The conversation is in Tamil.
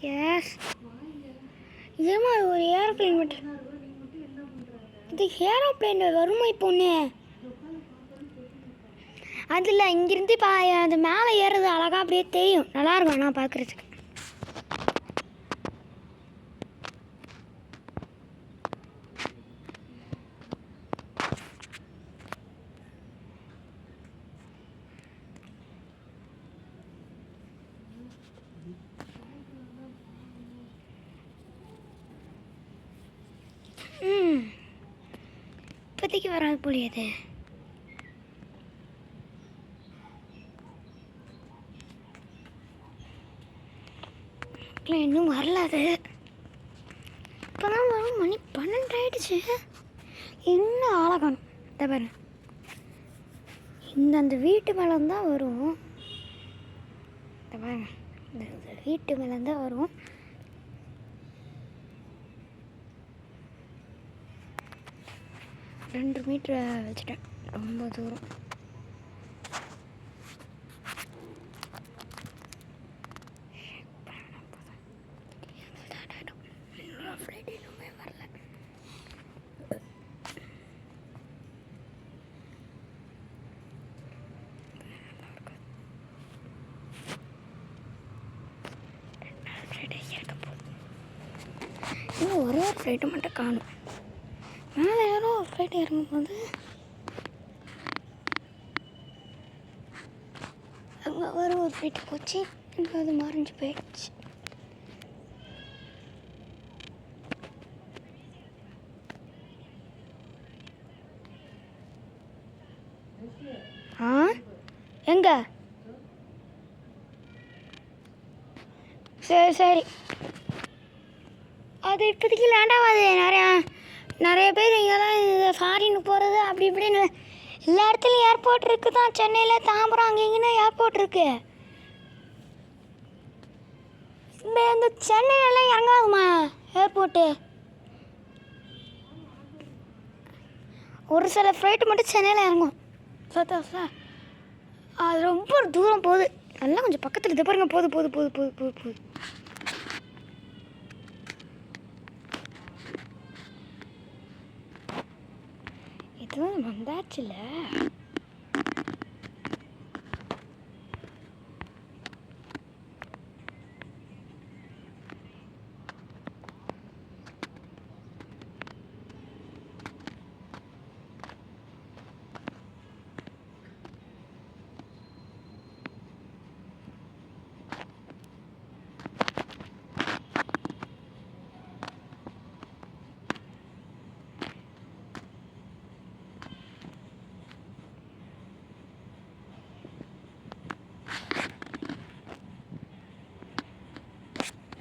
எஸ் ஏமா ஒரு ஏரோப்ளேன் மட்டும் இது ஏரோப்ளேன் வருமா பொண்ணு அதில் இங்கிருந்து அது மேலே ஏறுறது அழகாக அப்படியே தெரியும் நல்லாயிருக்கும் நான் பார்க்குறதுக்கு. இப்போதைக்கு வராது போலியது. இன்னும் வரல. அது இப்போதான் வரும். மணி 12 ஆயிடுச்சு. இன்னும் ஆளகணும். இதை பாரு, அந்த வீட்டு மேலே தான் வரும். இதை பாருங்க, இந்த வீட்டு மேலே தான் வரும். ரெண்டு மீட்டரை வச்சுட்டேன், ரொம்ப தூரம். இன்னும் ஒரே ஒரு ஃப்ளைட்டு மட்டும் காணும். மேலே யாரோ ஒரு ஃப்ளைட்டு இறங்கும்போது அங்கே வர ஒரு ஃப்ளைட்டு போச்சு. எனக்கு அது மறைஞ்சு போயிடுச்சு. எங்க? சரி சரி, அது இப்போதைக்கு லேண்டாகாது. நிறைய பேர் இங்கெல்லாம் ஃபாரின் போகிறது அப்படி இப்படின்னு எல்லா இடத்துலையும் ஏர்போர்ட் இருக்குது தான். சென்னையில், தாம்பரம், அங்கே இங்கேன்னா ஏர்போர்ட் இருக்குது. இந்த சென்னையிலலாம் இறங்காதுமா ஏர்போர்ட்டு. ஒரு சில ஃப்ளைட்டு மட்டும் சென்னையில் இறங்கும். சார் அது ரொம்ப தூரம் போகுது. நல்லா கொஞ்சம் பக்கத்தில் இதை பாருங்க. போகுது. இதுவும் வந்தாச்சுல்ல.